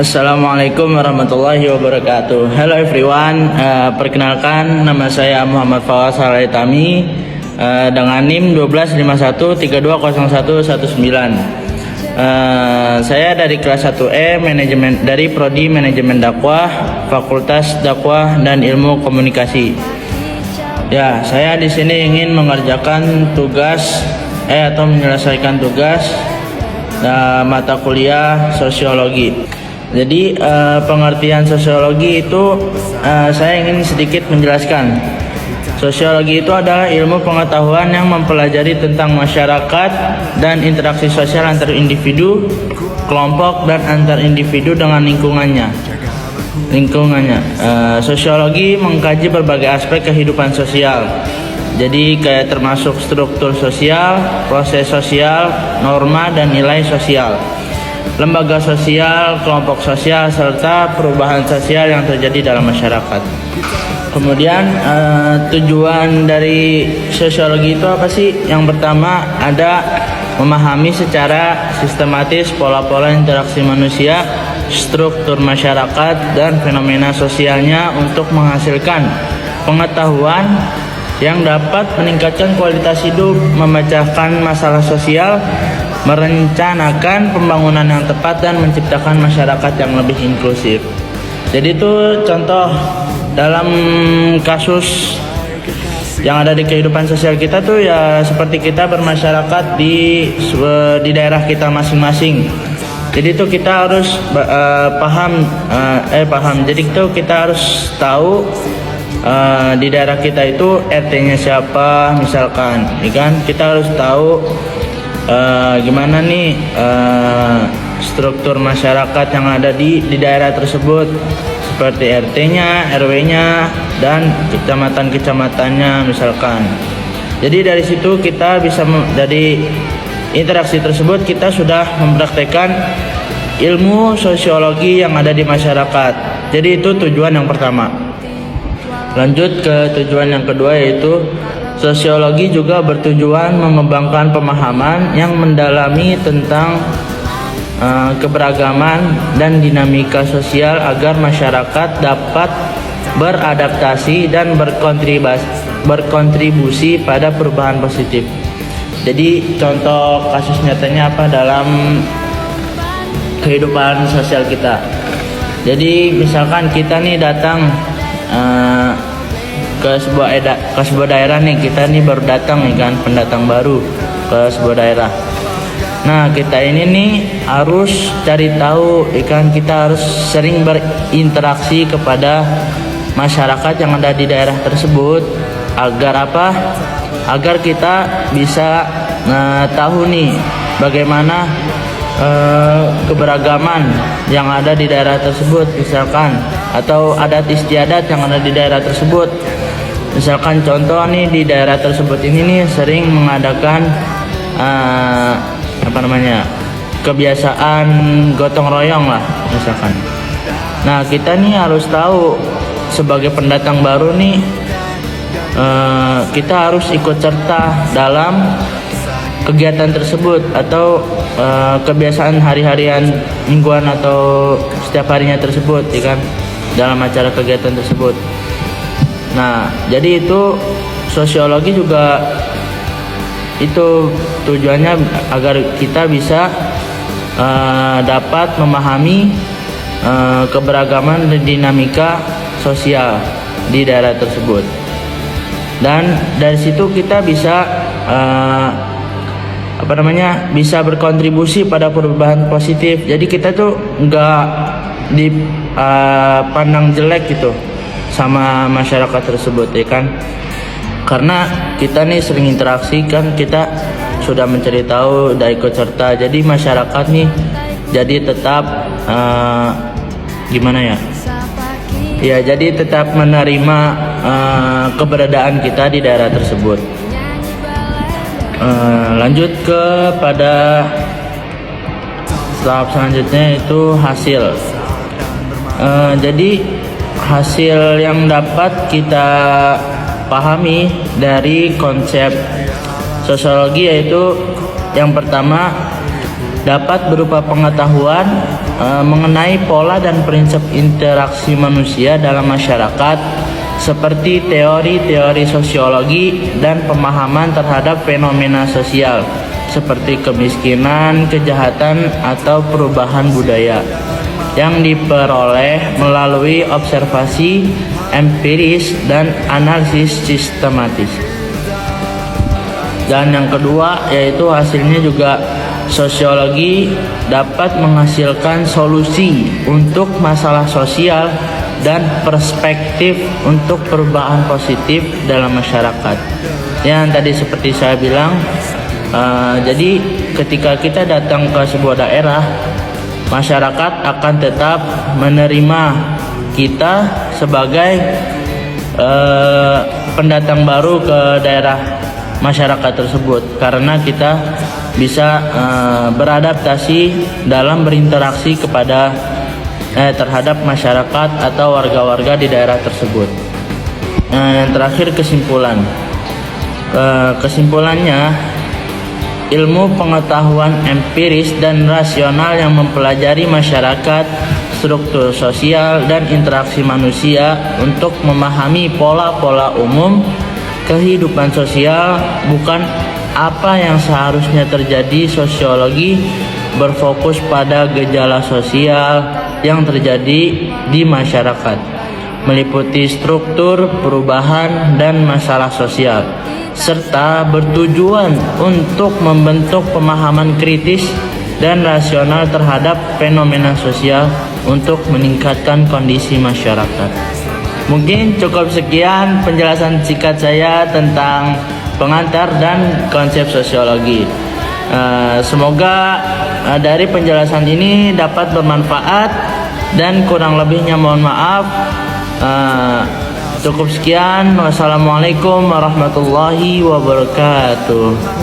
Assalamualaikum warahmatullahi wabarakatuh. Hello everyone, perkenalkan nama saya Muhammad Fawaz Halaitami dengan NIM 1251320119. Saya dari kelas 1E manajemen dari Prodi Manajemen Dakwah, Fakultas Dakwah dan Ilmu Komunikasi. Ya, saya di sini ingin mengerjakan tugas atau menyelesaikan tugas mata kuliah sosiologi. Jadi pengertian sosiologi itu saya ingin sedikit menjelaskan. Sosiologi itu adalah ilmu pengetahuan yang mempelajari tentang masyarakat dan interaksi sosial antar individu, kelompok, dan antar individu dengan lingkungannya. Sosiologi mengkaji berbagai aspek kehidupan sosial. Jadi kayak termasuk struktur sosial, proses sosial, norma dan nilai sosial, lembaga sosial, kelompok sosial, serta perubahan sosial yang terjadi dalam masyarakat. Kemudian tujuan dari sosiologi itu apa sih? Yang pertama ada memahami secara sistematis pola-pola interaksi manusia, struktur masyarakat, dan fenomena sosialnya untuk menghasilkan pengetahuan yang dapat meningkatkan kualitas hidup, memecahkan masalah sosial, merencanakan pembangunan yang tepat, dan menciptakan masyarakat yang lebih inklusif. Jadi itu contoh dalam kasus yang ada di kehidupan sosial kita tuh ya seperti kita bermasyarakat di daerah kita masing-masing. Jadi itu kita harus paham. Jadi itu kita harus tahu di daerah kita itu RT-nya siapa misalkan, ya kan? Kita harus tahu gimana nih struktur masyarakat yang ada di daerah tersebut, seperti RT-nya, RW-nya, dan kecamatan-kecamatannya misalkan. Jadi dari situ kita bisa dari interaksi tersebut kita sudah mempraktekkan ilmu sosiologi yang ada di masyarakat. Jadi itu tujuan yang pertama. Lanjut ke tujuan yang kedua, yaitu sosiologi juga bertujuan mengembangkan pemahaman yang mendalami tentang keberagaman dan dinamika sosial agar masyarakat dapat beradaptasi dan berkontribusi pada perubahan positif. Jadi contoh kasus nyatanya apa dalam kehidupan sosial kita. Jadi misalkan kita nih datang ke sebuah daerah nih, kita nih baru datang nih kan, pendatang baru ke sebuah daerah. Nah, kita ini nih harus cari tahu, kan, kita harus sering berinteraksi kepada masyarakat yang ada di daerah tersebut. Agar apa? Agar kita bisa tahu nih bagaimana keberagaman yang ada di daerah tersebut misalkan, atau adat istiadat yang ada di daerah tersebut. Misalkan contoh nih, di daerah tersebut ini nih sering mengadakan kebiasaan gotong royong lah misalkan. Nah, kita nih harus tahu sebagai pendatang baru nih, kita harus ikut serta dalam kegiatan tersebut atau kebiasaan hari-harian, mingguan atau setiap harinya tersebut, ya kan, dalam acara kegiatan tersebut. Nah, jadi itu sosiologi juga itu tujuannya agar kita bisa dapat memahami keberagaman dan dinamika sosial di daerah tersebut. Dan dari situ kita bisa bisa berkontribusi pada perubahan positif. Jadi kita tuh nggak dipandang jelek gitu sama masyarakat tersebut, ya kan? Karena kita nih sering interaksi kan, kita sudah mencari tahu, udah ikut serta. Jadi masyarakat nih jadi tetap jadi tetap menerima keberadaan kita di daerah tersebut. Lanjut kepada tahap selanjutnya, itu hasil. Jadi hasil yang dapat kita pahami dari konsep sosiologi yaitu yang pertama dapat berupa pengetahuan mengenai pola dan prinsip interaksi manusia dalam masyarakat, seperti teori-teori sosiologi dan pemahaman terhadap fenomena sosial seperti kemiskinan, kejahatan, atau perubahan budaya, yang diperoleh melalui observasi empiris dan analisis sistematis. Dan yang kedua yaitu hasilnya juga sosiologi dapat menghasilkan solusi untuk masalah sosial dan perspektif untuk perubahan positif dalam masyarakat. Yang tadi seperti saya bilang, jadi ketika kita datang ke sebuah daerah, masyarakat akan tetap menerima kita sebagai pendatang baru ke daerah masyarakat tersebut, karena kita bisa beradaptasi dalam berinteraksi terhadap masyarakat atau warga-warga di daerah tersebut. Yang terakhir, kesimpulannya, ilmu pengetahuan empiris dan rasional yang mempelajari masyarakat, struktur sosial, dan interaksi manusia untuk memahami pola-pola umum kehidupan sosial bukan apa yang seharusnya terjadi. Sosiologi berfokus pada gejala sosial yang terjadi di masyarakat, meliputi struktur, perubahan, dan masalah sosial, serta bertujuan untuk membentuk pemahaman kritis dan rasional terhadap fenomena sosial untuk meningkatkan kondisi masyarakat. Mungkin cukup sekian penjelasan singkat saya tentang pengantar dan konsep sosiologi. Semoga dari penjelasan ini dapat bermanfaat, dan kurang lebihnya mohon maaf. Cukup sekian. Wassalamualaikum warahmatullahi wabarakatuh.